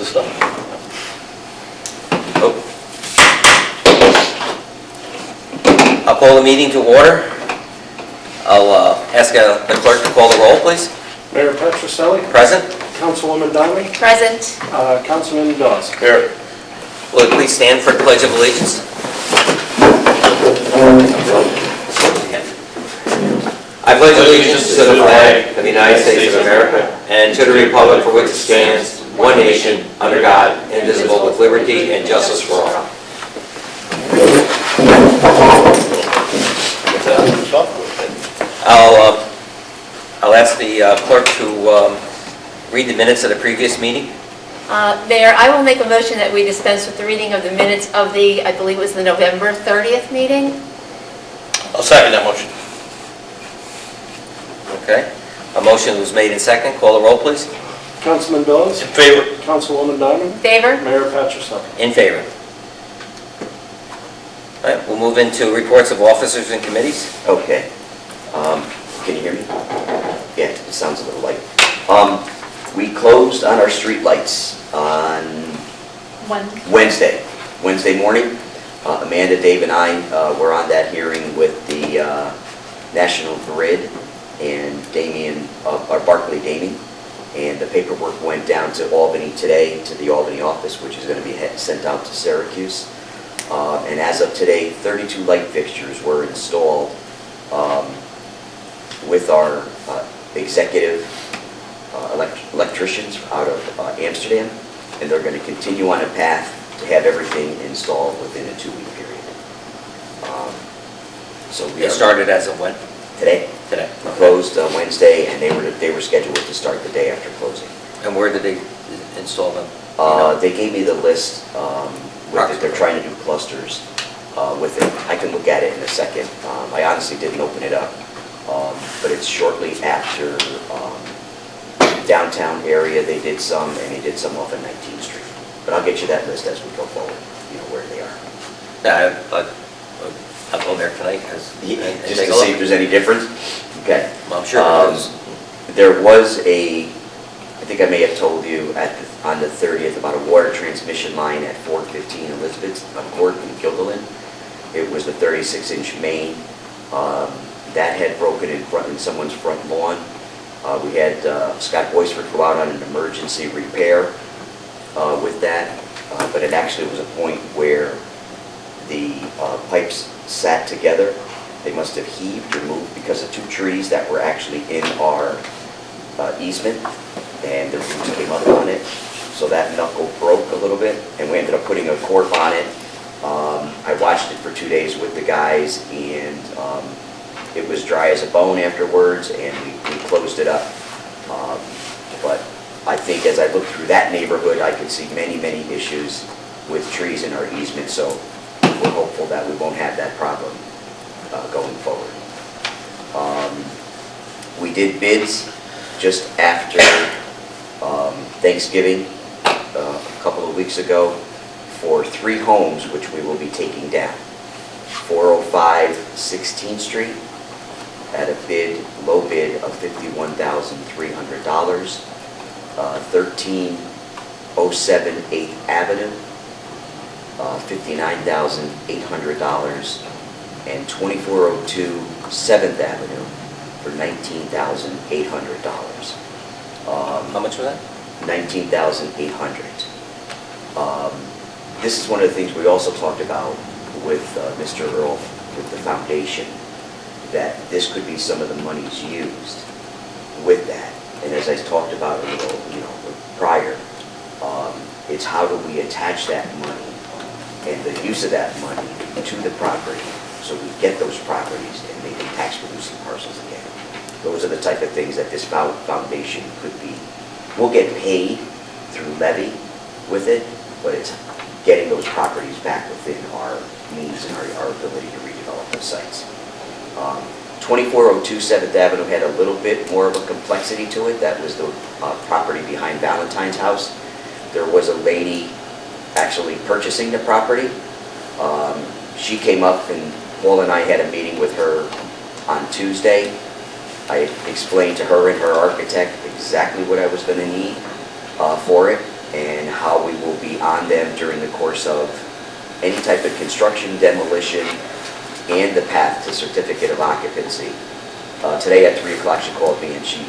the stuff. Oh. I'll call the meeting to order. I'll ask the clerk to call the roll, please. Mayor Petroselli. Present. Councilwoman Downey. Present. Councilman Dawes. Here. Will you please stand for the Pledge of Allegiance? I pledge allegiance to the flag of the United States of America and to the republic for which it stands, one nation, under God, indivisible, with liberty and justice for all. I'll ask the clerk to read the minutes of the previous meeting. Mayor, I will make a motion that we dispense with the reading of the minutes of the, I believe it was the November 30th meeting. I'll second that motion. Okay. A motion was made in second. Call the roll, please. Councilman Dawes. In favor. Councilwoman Downey. In favor? Mayor Petroselli. In favor. All right, we'll move into reports of officers and committees. Okay. Can you hear me? Yeah, it sounds a little light. We closed on our street lights on Wednesday morning. Amanda, Dave, and I were on that hearing with the National Grid and Damien, Barclay Damien. And the paperwork went down to Albany today, to the Albany office, which is going to be sent out to Syracuse. And as of today, 32 light fixtures were installed with our executive electricians out of Amsterdam, and they're going to continue on a path to have everything installed within a 2-week period. So we It started as of when? today. Today. We closed Wednesday, and they were scheduled to start the day after closing. And where did they install them? They gave me the list. They're trying to do clusters with it. I can look at it in a second. I honestly didn't open it up, but it's shortly after downtown area. They did some, and they did some off of 19th Street. But I'll get you that list as we go forward, where they are. I'll go there tonight. Just to see if there's any difference? Okay. Well, I'm sure there is. There was I think I may have told you on the 30th about a water transmission line at 415 Elizabeth Court in Guilderland. It was the 36-inch main that had broken in someone's front lawn. We had Scott Boysford go out on an emergency repair with that, but it actually was a point where the pipes sat together. They must have heaved or moved because of 2 trees that were actually in our easement, and the roots came up on it. So that knuckle broke a little bit, and we ended up putting a corp on it. I watched it for 2 days with the guys, and it was dry as a bone afterwards, and we closed it up. But I think as I look through that neighborhood, I could see many, many issues with trees in our easement, so we're hopeful that we won't have that problem going forward. We did bids just after Thanksgiving a couple of weeks ago for 3 homes which we will be taking down. 405 16th Street at a low bid of $51,300. 1307 8th Avenue, $59,800, and 2402 7th Avenue for $19,800. How much was that? $19,800. This is one of the things we also talked about with Mr. Earl with the foundation, that this could be some of the monies used with that. And as I talked about a little, prior, it's how do we attach that money and the use of that money to the property so we get those properties and make them tax-producing parcels again. Those are the type of things that this foundation could be. We'll get paid through levy with it, but it's getting those properties back within our means and our ability to redevelop those sites. 2402 7th Avenue had a little bit more of a complexity to it. That was the property behind Valentine's house. There was a lady actually purchasing the property. She came up, and Paul and I had a meeting with her on Tuesday. I explained to her and her architect exactly what I was going to need for it and how them during the course of any type of construction, demolition, and the path to certificate of occupancy. Today at 3 o'clock, she called me and she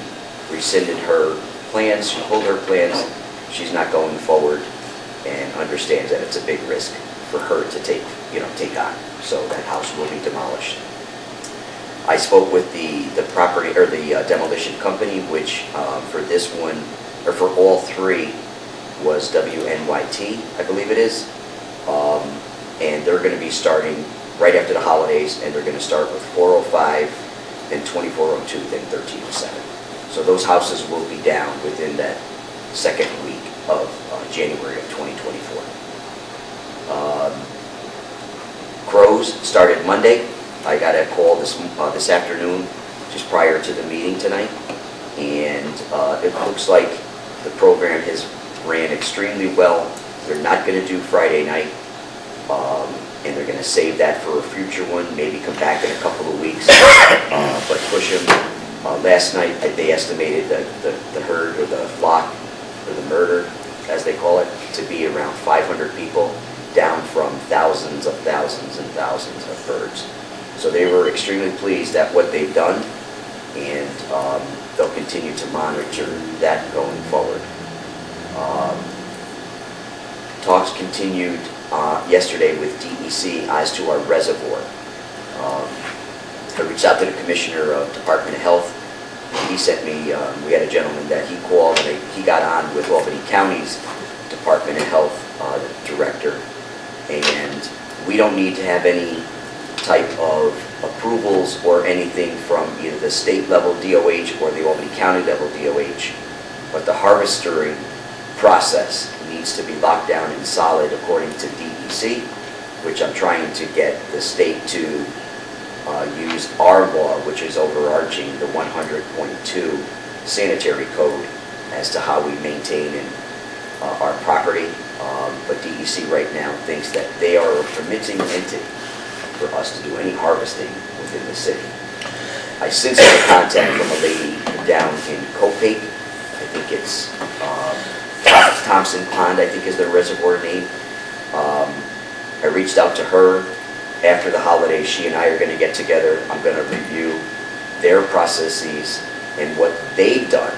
rescinded her plans, she pulled her plans. She's not going forward and understands that it's a big risk for her to take on. So that house will be demolished. I spoke with the property, or the demolition company, which for this one, or for all three, was WNYT, I believe it is. And they're going to be starting right after the holidays, and they're going to start with 405, then 2402, then 1307. So those houses will be down within that second week of January of 2024. Crows started Monday. I got a call this afternoon, just prior to the meeting tonight, and it looks like the program has ran extremely well. They're not going to do Friday night, and they're going to save that for a future one, maybe come back in a couple of weeks, but push them. Last night, they estimated the herd, or the flock, or the murder, as they call it, to be around 500 people, down from thousands and thousands of birds. So they were extremely pleased at what they've done, and they'll continue to monitor that going forward. Talks continued yesterday with DEC as to our reservoir. I reached out to the Commissioner of Department of Health. He sent me, we had a gentleman that he called, and he got on with Albany County's Department of Health director, and we don't need to have any type of approvals or anything from either the state level DOH or the Albany County level DOH, but the harvesting process needs to be locked down and solid according to DEC, which I'm trying to get the state to use our law, which is overarching the 100.2 sanitary code, as to how we maintain our property. But DEC right now thinks that they are a permitting entity for us to do any harvesting within the city. I since had a contact from a lady down in Copape. I think it's Thompson Pond, I think is their reservoir name. I reached out to her. After the holidays, she and I are going to get together. I'm going to review their processes and what they've done.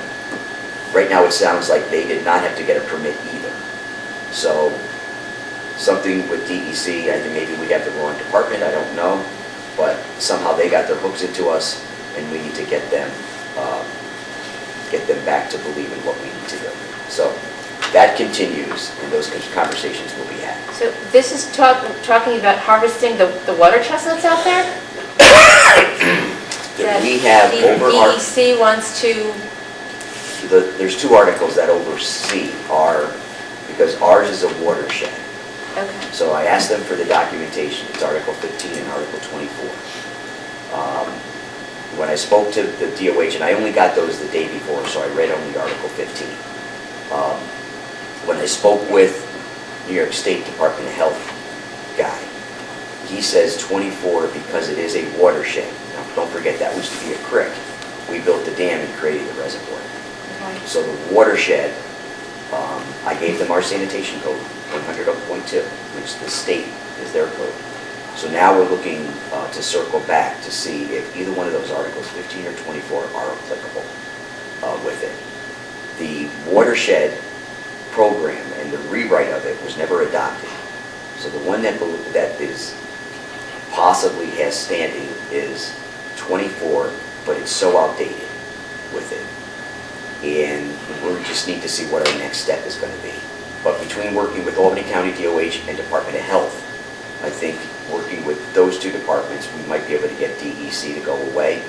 Right now, it sounds like they did not have to get a permit either. So something with DEC, I think maybe we have the wrong department, I don't know. But somehow they got their hooks into us, and we need to get them back to believe in what we need to do. So that continues, and those conversations will be had. So this is talking about harvesting the water chestnuts out there? We have The over our... DEC wants to... There's two articles that oversee because ours is a watershed. Okay. So I asked them for the documentation. It's Article 15 and Article 24. When I spoke to the DOH, and I only got those the day before, so I read only Article 15. When I spoke with New York State Department of Health guy, he says 24 because it is a watershed. Now, don't forget, that used to be a creek. We built the dam and created the reservoir. Okay. So the watershed, I gave them our sanitation code, 100.2, which the state is their code. So now we're looking to circle back to see if either one of those articles, 15 or 24, are applicable with it. The watershed program and the rewrite of it was never adopted. So the one that is possibly has standing is 24, but it's so outdated with it. And we just need to see what our next step is going to be. But between working with Albany County DOH and Department of Health, I think working with those two departments, we might be able to get DEC to go away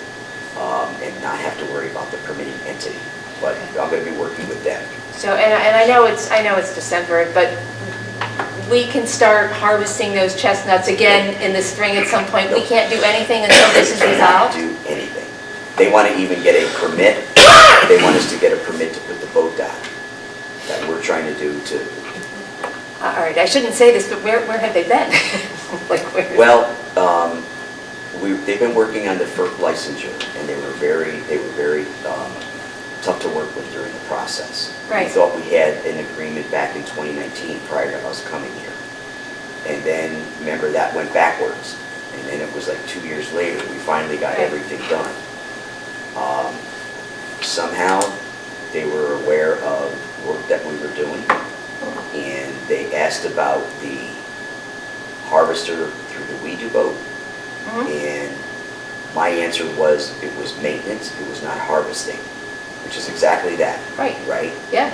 and not have to worry about the permitting entity. But I'm going to be working with them. So, and I know it's December, but we can start harvesting those chestnuts again in the spring at some point. We can't do anything until this is resolved? Do anything. They want to even get a permit. They want us to get a permit to put the boat down. That we're trying to do to... All right, I shouldn't say this, but where have they been? Like where? Well, they've been working on the FERC licensure, and they were very tough to work with during the process. Right. We thought we had an agreement back in 2019 prior to us coming here. And then, remember, that went backwards. And then it was like 2 years later, we finally got Right. everything done. Somehow, they were aware of work that we were doing, and they asked about the harvester through the weed boat. Mhm. And my answer was, it was maintenance, it was not harvesting, which is exactly that. Right. Right? Yeah,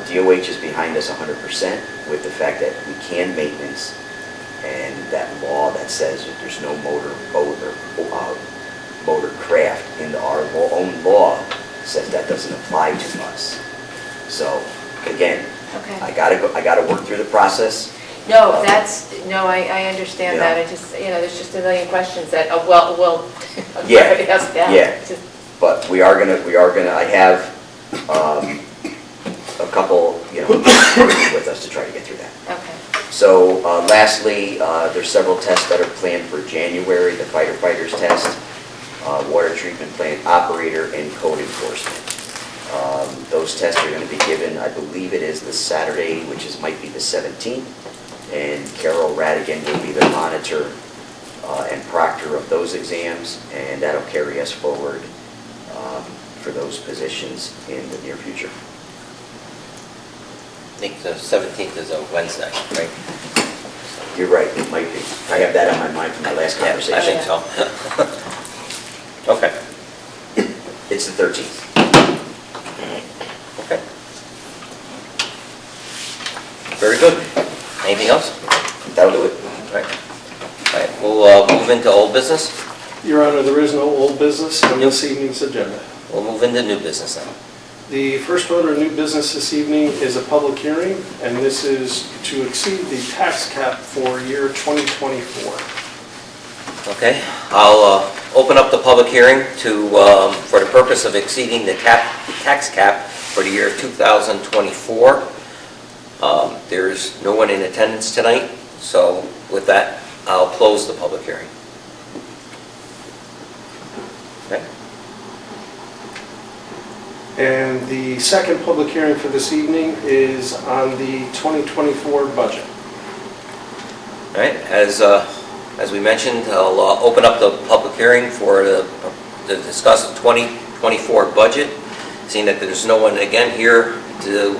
DOH is behind us 100% with the fact that we can maintenance, and that law that says that there's no motor boat or motor craft in our own law says that doesn't apply to us. So, again, I okay. gotta work through the process. No, I understand You that, know. I just, there's just a million questions that, well, Yeah, everybody has to ask. yeah. Just- But we are gonna, I have a couple, working with us to try to get through that. Okay, So lastly, there's several tests that are planned for January, the fighter fighters test, water treatment plant operator, and code enforcement. Those tests are going to be given, I believe it is this Saturday, which might be the 17th, and Carol Radigan will be the monitor and proctor of those exams, and that'll carry us forward for those positions in the near future. I think the 17th is a Wednesday, right? You're right, it might be. I have that on my mind from the last Yeah, conversation. I think so. Okay, It's the 13th. okay. Very good. Anything else? That'll do it. All right. All right, we'll move into old business. Your Honor, there is no old business on this evening's agenda. We'll move into new business now. The first order of new business this evening is a public hearing, and this is to exceed the tax cap for year 2024. Okay, I'll open up the public hearing to, for the purpose of exceeding the tax cap for the year 2024. There's no one in attendance tonight, so with that, I'll close the public hearing. Okay. And the second public hearing for this evening is on the 2024 budget. All right, as we mentioned, I'll open up the public hearing for to discuss the 2024 budget. Seeing that there's no one again here to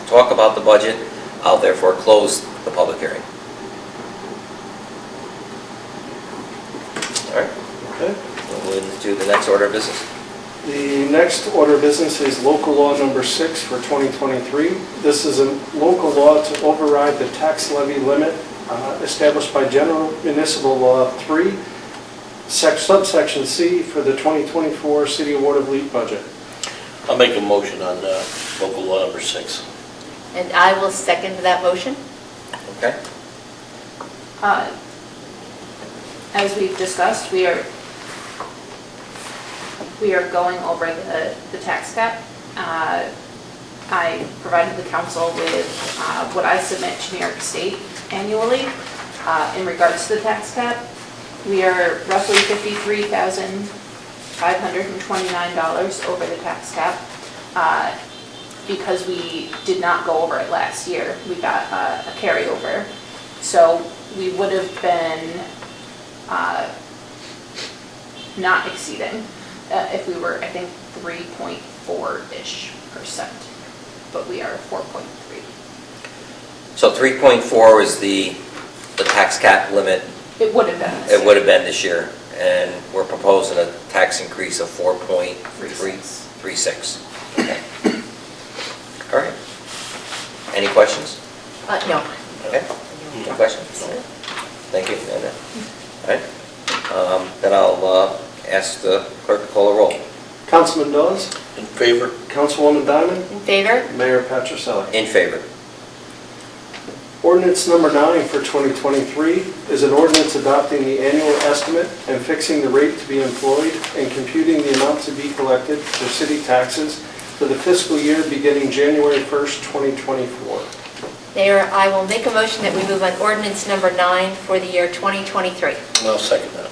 talk about the budget, I'll therefore close the public hearing. All right, Okay. we'll move into the next order of business. The next order of business is local law number 6 for 2023. This is a local law to override the tax levy limit established by General Municipal Law 3, subsection C for the 2024 City of Watervliet budget. I'll make a motion on local law number 6. and I will second that motion. Okay. As we've discussed, we are going over the tax cap. I provided the council with what I submit to New York State annually in regards to the tax cap. We are roughly $53,529 over the tax cap. Because we did not go over it last year, we got a carryover. So we would have been not exceeding if we were, I think, 3.4-ish%, but we are 4.3. So 3.4 is the tax cap limit. It would have been this It year. would have been this year, and we're proposing a tax increase of 4.36. Okay. All right. Any questions? No. Okay. Any questions? Thank you, Amanda. All right. Then I'll ask the clerk to call a roll. Councilman Dawes, In favor? Councilwoman Diamond, In favor? Mayor Patricelli. In favor. Ordinance number 9 for 2023 is an ordinance adopting the annual estimate and fixing the rate to be employed and computing the amount to be collected for city taxes for the fiscal year beginning January 1st, 2024. Mayor, I will make a motion that we move on ordinance number 9 for the year 2023. I'll second that.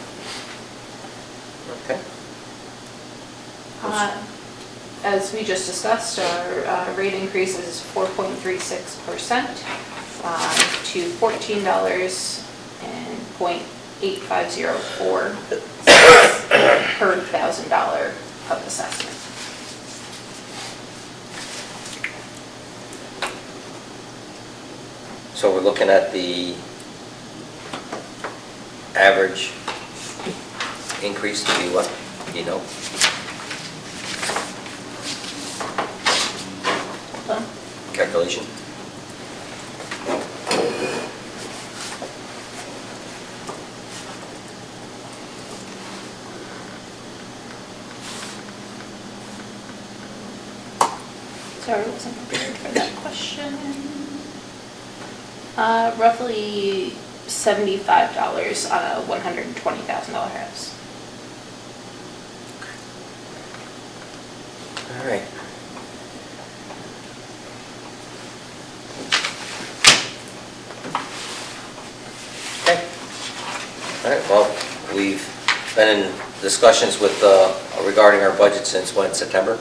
Okay. as we just discussed, our rate increase is 4.36% to $14.8504 per $1,000 of assessment. So we're looking at the average increase to be what, you know? Calculation? Sorry, I wasn't prepared for that question. Roughly $75 on a $120,000 house. All right. Okay. All right, well, we've been in discussions with, regarding our budget since when, September?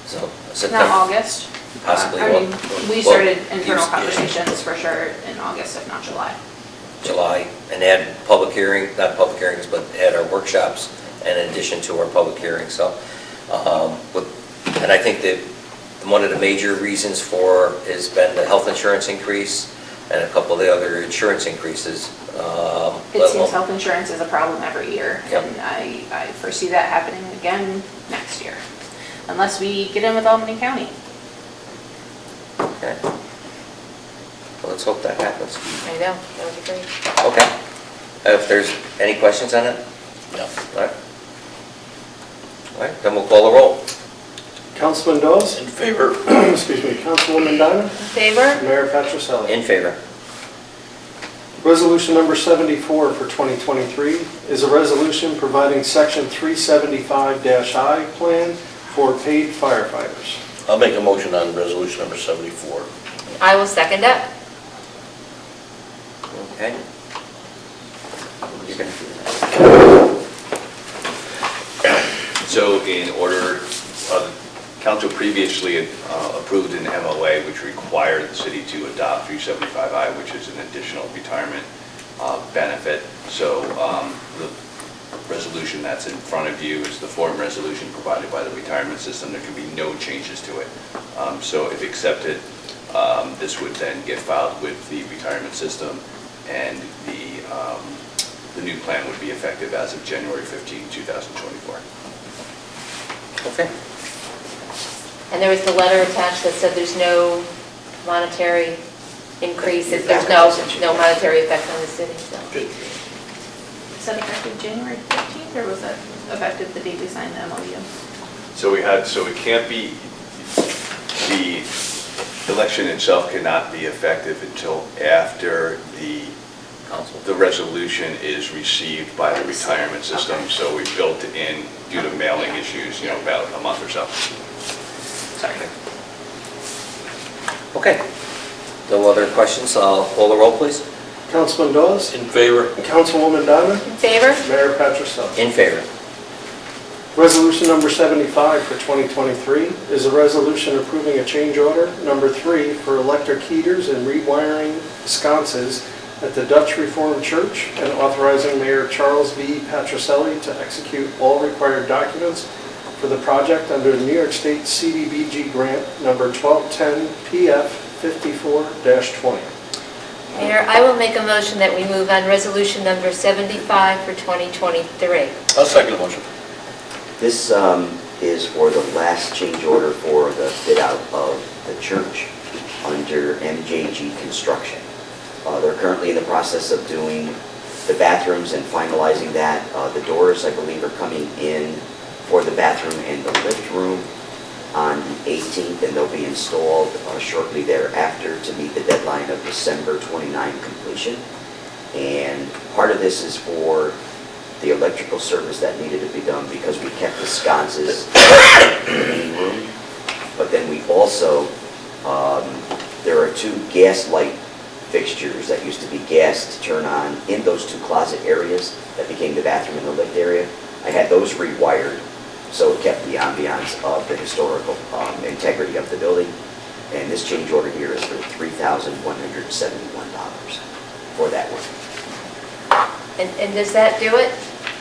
So, Not September, August. possibly. I mean, we well, started internal yeah. conversations for sure in August, if not July. July, and had public hearing, not public hearings, but had our workshops in addition to our public hearings, so. And I think that one of the major reasons for has been the health insurance increase and a couple of the other insurance increases. It seems health insurance is a problem every year, Yep. and I foresee that happening again next year, unless we get in with Albany County. Okay. Well, let's hope that happens. I know, that would be great. Okay. If there's any questions on it? No. All right. All right, then we'll call the roll. Councilman Dawes? In favor? Excuse me, Councilwoman Diamond? In favor? Mayor Patricelli? In favor. Resolution number 74 for 2023 is a resolution providing Section 375-I plan for paid firefighters. I'll make a motion on resolution number 74. I will second that. Okay. You're gonna do that. So in order, council previously approved an MOA which required the city to adopt 375I, which is an additional retirement benefit. So the resolution that's in front of you is the form resolution provided by the retirement system. There can be no changes to it. So if accepted, this would then get filed with the retirement system, and the new plan would be effective as of January 15, 2024. Okay. And there was the letter attached that said there's no monetary increase, if there's no monetary effect on the city, so. Good. Is that effective January 15th, or was that effective the day we signed the MOU? So it can't be, the election itself cannot be effective until after the resolution is received by the retirement system. Okay. So we built in, due to mailing issues, about a month or so. Sorry. Okay. No other questions? I'll call the roll, please. Councilman Dawes? In favor? Councilwoman Diamond? In favor? Mayor Patricelli? In favor. Resolution number 75 for 2023 is a resolution approving a change order number 3 for electric heaters and rewiring sconces at the Dutch Reformed Church, and authorizing Mayor Charles V. Patricelli to execute all required documents for the project under the New York State CDBG grant number 1210 PF 54-20. Mayor, I will make a motion that we move on resolution number 75 for 2023. I'll second the motion. This is for the last change order for the fit out of the church under MJG Construction. They're currently in the process of doing the bathrooms and finalizing that. The doors, I believe, are coming in for the bathroom and the lift room on the 18th, and they'll be installed shortly thereafter to meet the deadline of December 29 completion. And part of this is for the electrical service that needed to be done, because we kept the sconces in the main room. But then we also, there are 2 gas light fixtures that used to be gas to turn on in those 2 closet areas that became the bathroom and the lift area. I had those rewired So it kept the ambiance of the historical integrity of the building. And this change order here is for $3,171 for that work. And does that do it?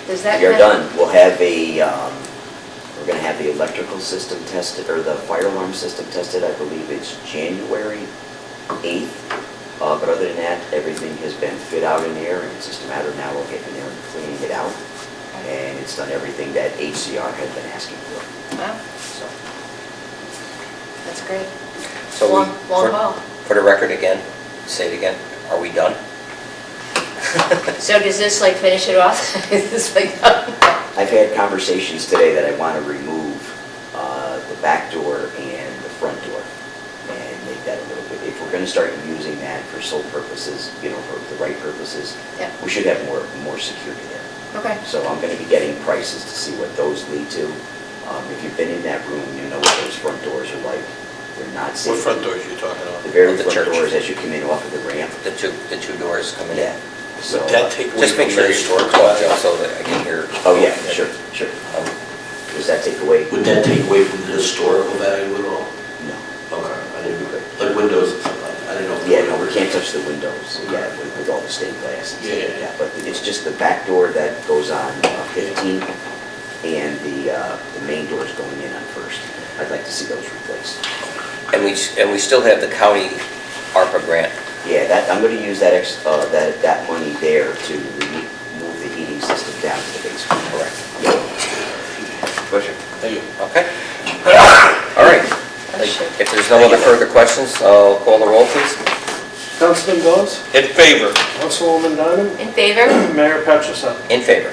Does that? We are kind of- done. We'll have we're going to have the electrical system tested, or the fire alarm system tested, I believe it's January 8th. But other than that, everything has been fit out in there, and it's just a matter of now of getting in there and cleaning it out. And it's done everything that HCR had been asking for. Wow, So, that's great. So Long haul. For the record again, say it again, are we done? So does this like finish it off? Is this like done? I've had conversations today that I want to remove the back door and the front door and make that a little bit, if we're going to start using that for sole purposes, for the right purposes, Yeah. we should have more security there. Okay. So I'm going to be getting prices to see what those lead to. If you've been in that room, you know what those front doors are like. They're not safe. What front doors are you talking about? The very The front church. doors as you come in off of the ramp. The two doors coming in? Yeah. So, Would that take away Just make from sure the you historical talk, Joe, value? so that I can hear. oh yeah, sure. Does that take away? Would that take away from the historical value at all? No. Okay, I didn't, like windows and stuff like that, I didn't know. Yeah, no, we can't touch the windows, with all the stained glass and stuff like Yeah. that. But it's just the back door that goes on 15, and the main doors going in on First. I'd like to see those replaced. And we still have the county ARPA grant. Yeah, I'm going to use that money there to move the heating system down to the basement. Correct. Yeah. Pleasure. Thank you. Okay. All right. If there's no other further questions, I'll call the roll, please. Councilman Bowes? In favor? Councilwoman Diamond? In favor? Mayor Patricek? In favor.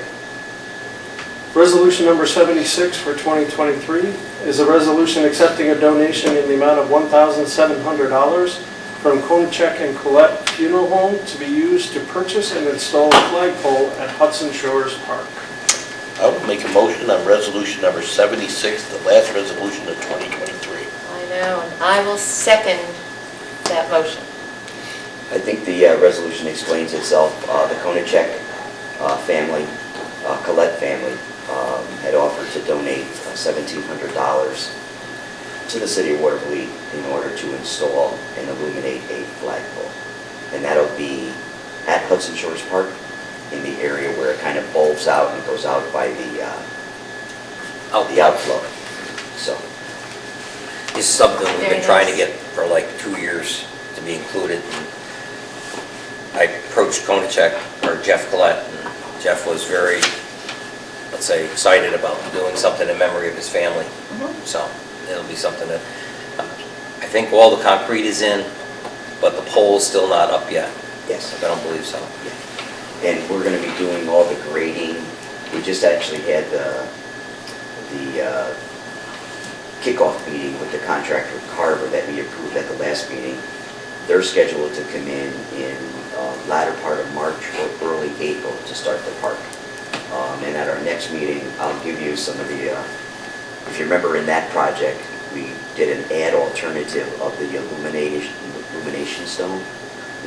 Resolution number 76 for 2023 is a resolution accepting a donation in the amount of $1,700 from Konachek and Colette Funeral Home to be used to purchase and install a flagpole at Hudson Shores Park. I will make a motion on resolution number 76, the last resolution of 2023. I know, and I will second that motion. I think the resolution explains itself. The Konachek family, Colette family, had offered to donate $1,700 to the city of Watervliet in order to install and illuminate a flagpole. And that'll be at Hudson Shores Park, in the area where it kind of bulbs out and goes out by the outflow. So, This is something we've Very been trying to nice. get for like 2 years to be included. I approached Konachek, or Jeff Collette, and Jeff was very, let's say, excited about doing something in memory of his family. So it'll be something that, I think all the concrete is in, but the pole's still not up yet. yes. I don't believe so. And we're going to be doing all the grading. We just actually had the kickoff meeting with the contractor Carver that we approved at the last meeting. They're scheduled to come in latter part of March or early April to start the park. And at our next meeting, I'll give you some of the, if you remember in that project, we did an add alternative of the illumination stone,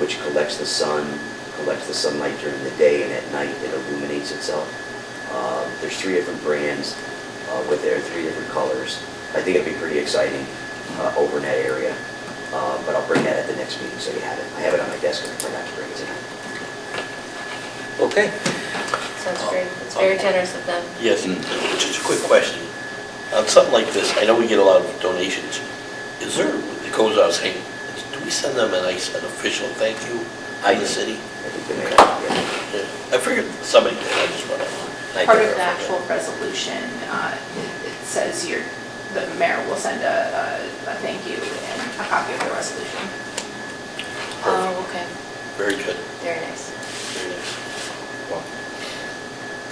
which collects the sunlight during the day, and at night it illuminates itself. There's 3 different brands with their 3 different colors. I think it'd be pretty exciting over in that area, but I'll bring that at the next meeting so you have it. I have it on my desk and I forgot to bring it tonight. Okay. Sounds great. It's very generous of them. Yes, and just a quick question. On something like this, I know we get a lot of donations. Is there, it goes without saying, do we send them an official thank you in the city? I think they may have, yeah. Yeah. I figured somebody did, I just want to. Part of the actual resolution, it says the mayor will send a thank you and a copy of the resolution. Oh, okay. Very good, Very nice. very nice.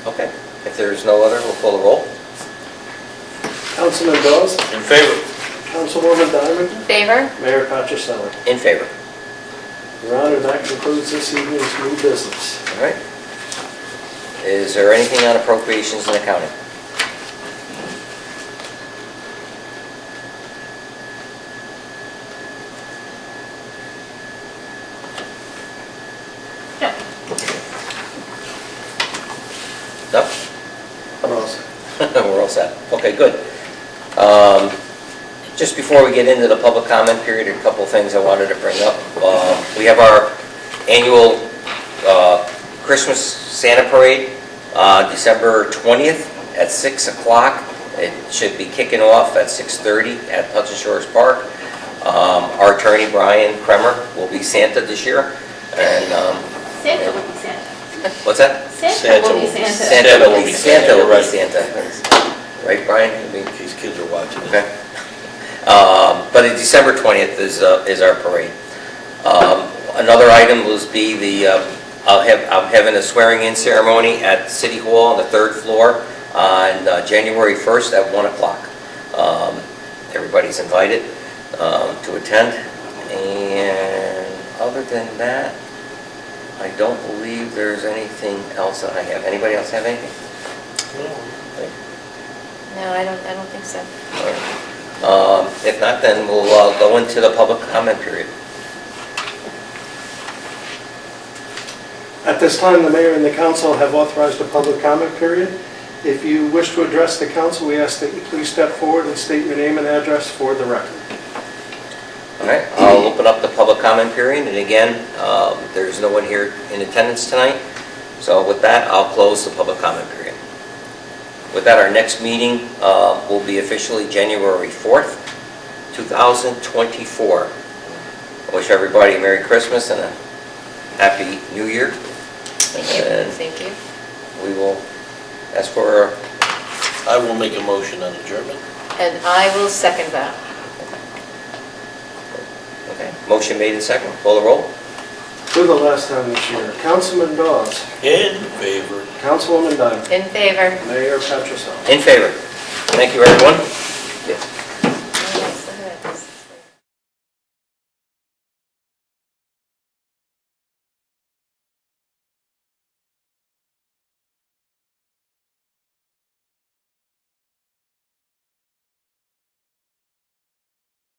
Okay. If there's no other, we'll call the roll. Councilman Bowes? In favor? Councilwoman Diamond? In favor? Mayor Patricek? In favor. Your Honor, that concludes this evening's new business. All right. Is there anything on appropriations and accounting? No. No? Ross? We're all set. Okay, good. Just before we get into the public comment period, a couple things I wanted to bring up. We have our annual Christmas Santa Parade, December 20th at 6 o'clock. It should be kicking off at 6:30 at Hudson Shores Park. Our attorney, Brian Kremer, will be Santa this year. And Santa will be Santa. what's that? Santa will be Santa. Santa will be Santa. You're right. Santa. Right, Brian? In case kids are watching. Okay. But December 20th is our parade. Another item will be I'm having a swearing-in ceremony at City Hall on the 3rd floor on January 1st at 1 o'clock. Everybody's invited to attend. And other than that, I don't believe there's anything else that I have. Anybody else have anything? No, I don't think so. All right. If not, then we'll go into the public comment period. At this time, the mayor and the council have authorized a public comment period. If you wish to address the council, we ask that you please step forward and state your name and address for the record. All right, I'll open up the public comment period, and again, there's no one here in attendance tonight, so with that, I'll close the public comment period. With that, our next meeting will be officially January 4th, 2024. I wish everybody a Merry Christmas and a Happy New Year. Thank you. And Thank you. we will ask for, I will make a motion on adjournment. And I will second that. okay, motion made and second, call the roll. For the last time this year, Councilman Dawes, In favor. Councilwoman Diamond, In favor. Mayor Patricell. In favor. Thank you, everyone. Yeah.